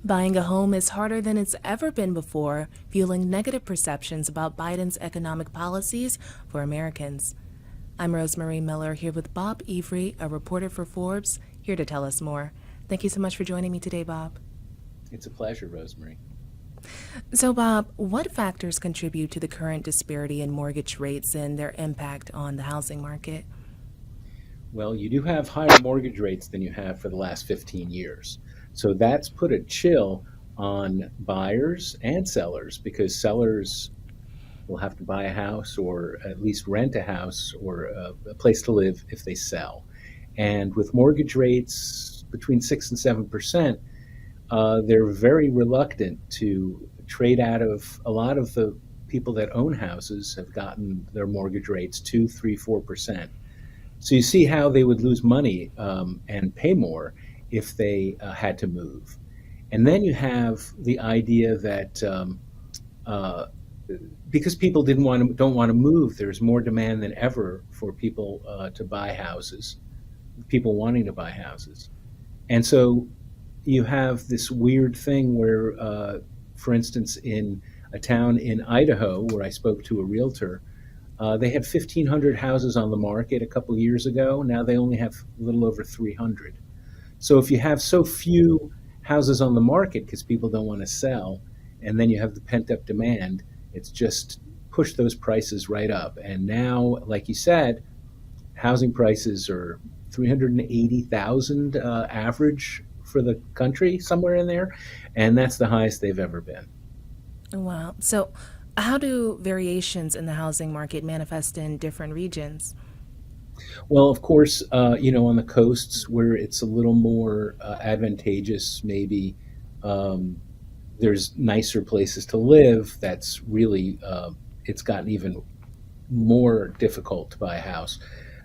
Buying a home is harder than it's ever been before, fueling negative perceptions about Biden's economic policies for Americans. I'm Rosemary Miller here with Bob Ivry, a reporter for Forbes, here to tell us more. Thank you so much for joining me today, Bob. It's a pleasure, Rosemary. So, Bob, what factors contribute to the current disparity in mortgage rates and their impact on the housing market? Well, you do have higher mortgage rates than you have for the last 15 years. So that's put a chill on buyers and sellers because sellers will have to buy a house or at least rent a house or a place to live if they sell. And with mortgage rates between 6 and 7%, they're very reluctant to trade out of a lot of the people that own houses have gotten their mortgage rates 2, 3, 4%. So you see how they would lose money and pay more if they had to move. And then you have the idea that uh, because people don't want to move, there's more demand than ever for people to buy houses, people wanting to buy houses. And so you have this weird thing where, for instance, in a town in Idaho where I spoke to a realtor, they had 1,500 houses on the market a couple years ago. Now they only have a little over 300. So if you have so few houses on the market because people don't want to sell, and then you have the pent up demand, it's just pushed those prices right up. And now, like you said, housing prices are 380,000 average for the country, somewhere in there, and that's the highest they've ever been. Wow. So, how do variations in the housing market manifest in different regions? Well, of course, on the coasts where it's a little more advantageous, maybe um, there's nicer places to live. That's really it's gotten even more difficult to buy a house.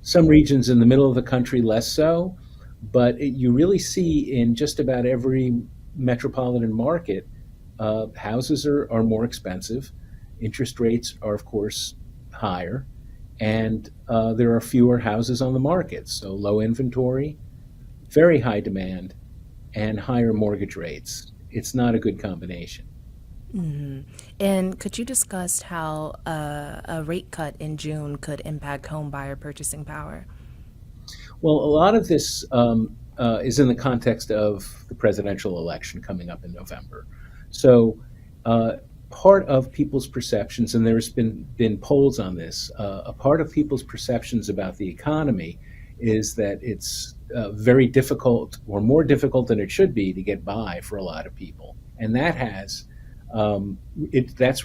Some regions in the middle of the country less so, but you really see in just about every metropolitan market, houses are more expensive. Interest rates are, of course, higher, and there are fewer houses on the market. So low inventory, very high demand, and higher mortgage rates. It's not a good combination. And could you discuss how a rate cut in June could impact home buyer purchasing power? Well, a lot of this is in the context of the presidential election coming up in November. So, uh, part of people's perceptions, and there's been polls on this, a part of people's perceptions about the economy is that it's very difficult or more difficult than it should be to get by for a lot of people. And that's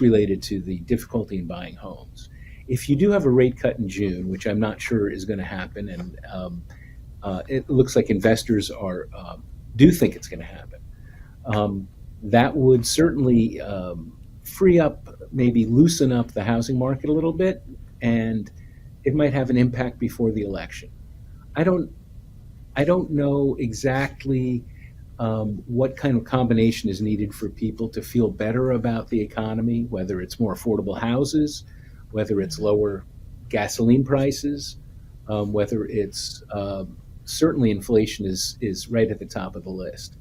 related to the difficulty in buying homes. If you do have a rate cut in June, which I'm not sure is going to happen, and it looks like investors are do think it's going to happen, that would certainly free up, maybe loosen up the housing market a little bit, and it might have an impact before the election. I don't I don't know exactly what kind of combination is needed for people to feel better about the economy, whether it's more affordable houses, whether it's lower gasoline prices, whether it's certainly inflation is right at the top of the list.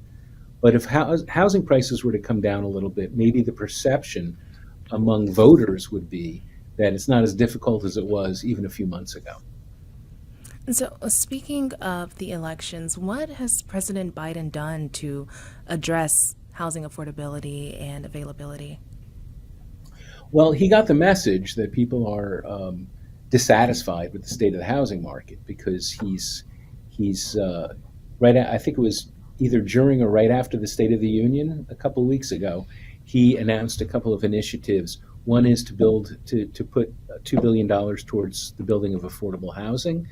But if housing prices were to come down a little bit, maybe the perception among voters would be that it's not as difficult as it was even a few months ago. So, speaking of the elections, what has President Biden done to address housing affordability and availability? Well, he got the message that people are dissatisfied with the state of the housing market because he's right. I think it was either during or right after the State of the Union a couple of weeks ago. He announced a couple of initiatives. One is to put $2 billion towards the building of affordable housing,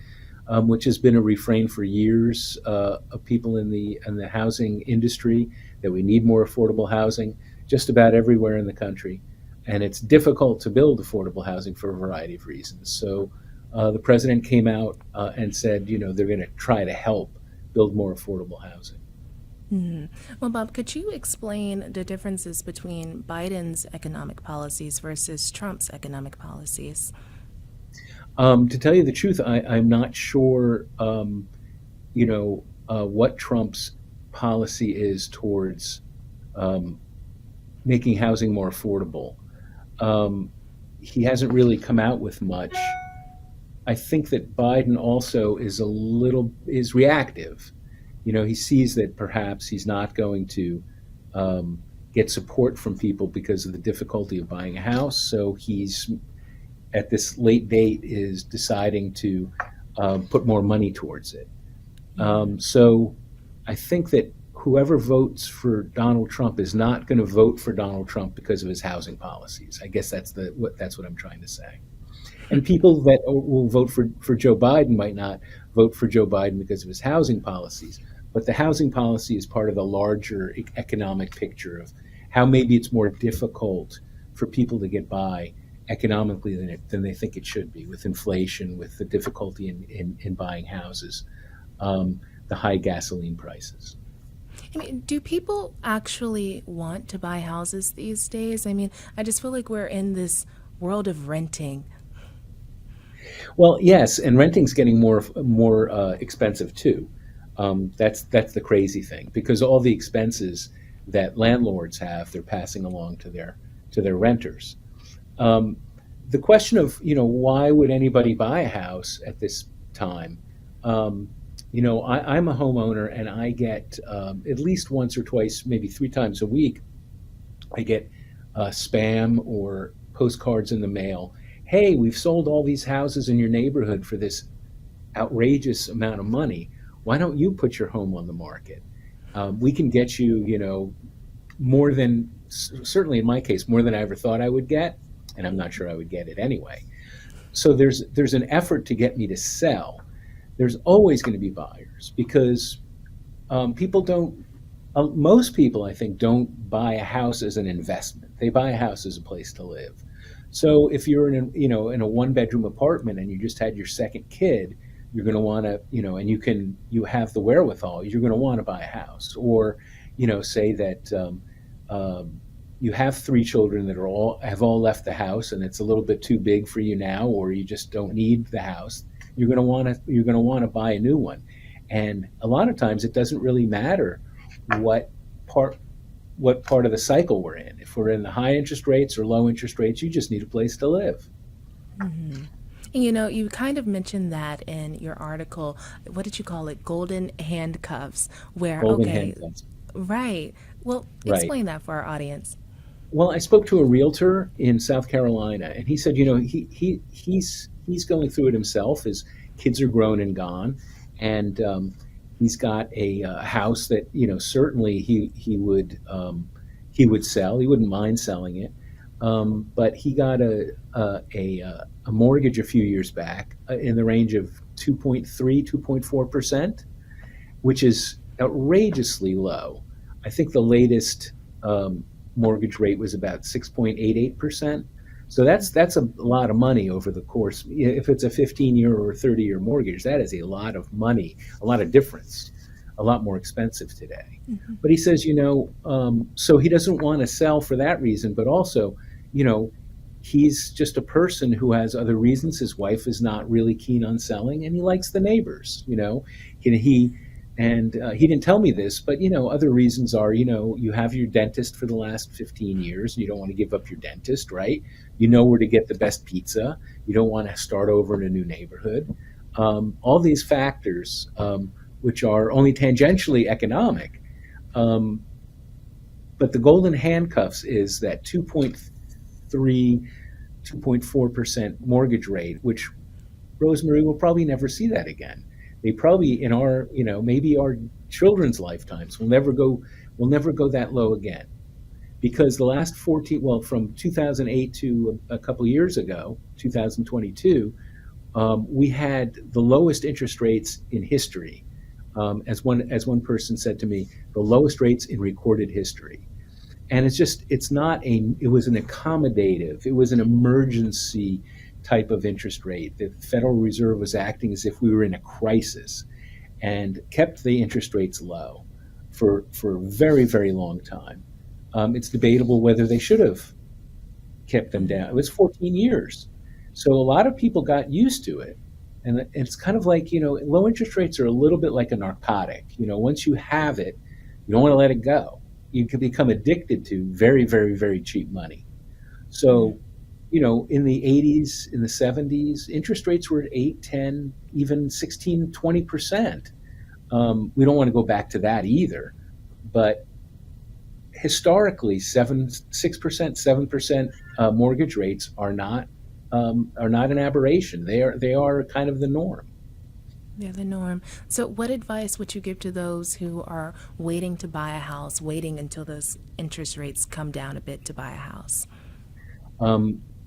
which has been a refrain for years of people in the housing industry, that we need more affordable housing just about everywhere in the country. And it's difficult to build affordable housing for a variety of reasons. So the president came out and said, they're going to try to help build more affordable housing. Well, Bob, could you explain the differences between Biden's economic policies versus Trump's economic policies? To tell you the truth, I'm not sure, what Trump's policy is towards um, making housing more affordable. Um, he hasn't really come out with much. I think that Biden also is reactive. He sees that perhaps he's not going to um, get support from people because of the difficulty of buying a house. So he's at this late date is deciding to put more money towards it. Hmm. So I think that whoever votes for Donald Trump is not going to vote for Donald Trump because of his housing policies. I guess that's what I'm trying to say. And people that will vote for Joe Biden might not vote for Joe Biden because of his housing policies. But the housing policy is part of the larger economic picture of how maybe it's more difficult for people to get by economically than they think it should be, with inflation, with the difficulty in buying houses, the high gasoline prices. I mean, do people actually want to buy houses these days? I mean, I just feel like we're in this world of renting. Well, yes, and renting's getting more expensive too. That's the crazy thing, because all the expenses that landlords have, they're passing along to their renters. Um, the question of why would anybody buy a house at this time? Um, I'm a homeowner, and I get at least once or twice, maybe three times a week, I get spam or postcards in the mail. Hey, we've sold all these houses in your neighborhood for this outrageous amount of money. Why don't you put your home on the market? We can get you, more than, certainly in my case, more than I ever thought I would get, and I'm not sure I would get it anyway. So there's an effort to get me to sell. There's always going to be buyers because people don't. Most people, I think, don't buy a house as an investment. They buy a house as a place to live. So if you're in a one bedroom apartment and you just had your second kid, you're going to want to, and you have the wherewithal, you're going to want to buy a house. Or say that you have three children that have all left the house, and it's a little bit too big for you now, or you just don't need the house. You're going to want to buy a new one. And a lot of times it doesn't really matter what part what part of the cycle we're in. If we're in the high interest rates or low interest rates, you just need a place to live. Hmm. And you kind of mentioned that in your article. What did you call it? Golden handcuffs. Where, Golden okay, handcuffs. right. Well, Right. explain that for our audience. Well, I spoke to a realtor in South Carolina, and he said, he's going through it himself. His kids are grown and gone, and he's got a house that certainly he would sell. He wouldn't mind selling it, but he got a mortgage a few years back in the range of 2.3, 2.4%, which is outrageously low. I think the latest mortgage rate was about 6.88%. So that's a lot of money over the course. If it's a 15-year or 30-year mortgage, that is a lot of money, a lot of difference, a lot more expensive today. Hmm. But he says, so he doesn't want to sell for that reason, but also, you know, he's just a person who has other reasons. His wife is not really keen on selling, and he likes the neighbors. He didn't tell me this, but other reasons are, you have your dentist for the last 15 years, and you don't want to give up your dentist, right? You know where to get the best pizza. You don't want to start over in a new neighborhood. All these factors, which are only tangentially economic. Um, but the golden handcuffs is that 2.3, 2.4% mortgage rate, which Rosemary will probably never see that again. They probably in our, maybe our children's lifetimes will never go that low again. Because the last 14, well, from 2008 to a couple of years ago, 2022, we had the lowest interest rates in history. As one person said to me, the lowest rates in recorded history. And it was an accommodative, it was an emergency type of interest rate. The Federal Reserve was acting as if we were in a crisis and kept the interest rates low for a very, very long time. It's debatable whether they should have kept them down. It was 14 years. So a lot of people got used to it. And it's kind of like, low interest rates are a little bit like a narcotic. Once you have it, you don't want to let it go. you can become addicted to very, very, very cheap money. So, in the 80s, in the 70s, interest rates were at 8, 10, even 16, 20%. We don't want to go back to that either. But historically, 6%, 7% mortgage rates are not an aberration. They are kind of the norm. They're the norm. So, what advice would you give to those who are waiting to buy a house, waiting until those interest rates come down a bit to buy a house?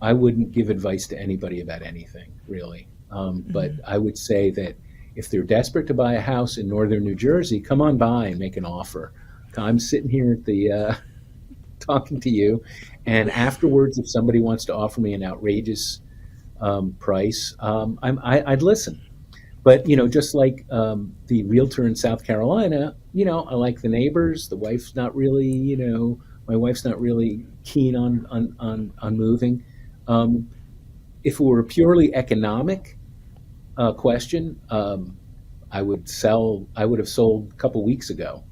I wouldn't give advice to anybody about anything, really. But I would say that if they're desperate to buy a house in northern New Jersey, come on by and make an offer. I'm sitting here at the talking to you, and afterwards, if somebody wants to offer me an outrageous price, I'd listen. But just like the realtor in South Carolina, I like the neighbors. The wife's not really, my wife's not really keen on moving. If it were a purely economic question, I would sell. I would have sold a couple weeks ago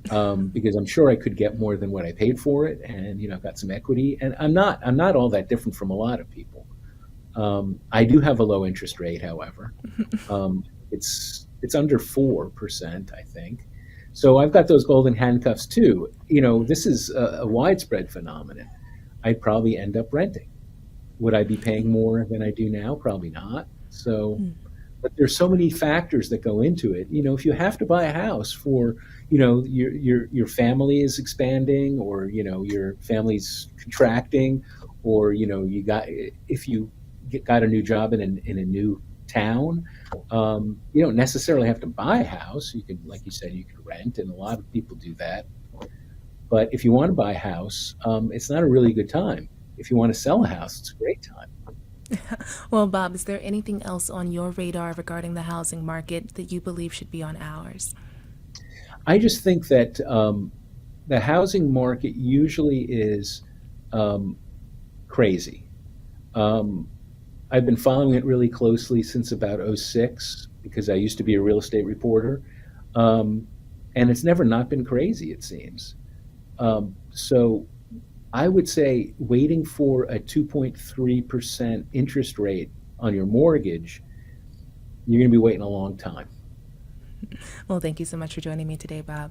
because I'm sure I could get more than what I paid for it, and I've got some equity, and I'm not all that different from a lot of people. I do have a low interest rate, however. It's under 4%, I think. So I've got those golden handcuffs too. This is a widespread phenomenon. I'd probably end up renting. Would I be paying more than I do now? Probably not. So, but there's so many factors that go into it. If you have to buy a house for, your family is expanding, or your family's contracting, or if you got a new job in a new town, you don't necessarily have to buy a house. You could, like you said, you could rent, and a lot of people do that. But if you want to buy a house, it's not a really good time. If you want to sell a house, it's a great time. Well, Bob, is there anything else on your radar regarding the housing market that you believe should be on ours? I just think that the housing market usually is crazy. I've been following it really closely since about '06 because I used to be a real estate reporter, and it's never not been crazy, it seems. So I would say waiting for a 2.3% interest rate on your mortgage, you're going to be waiting a long time. Well, thank you so much for joining me today, Bob.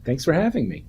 Thanks for having me.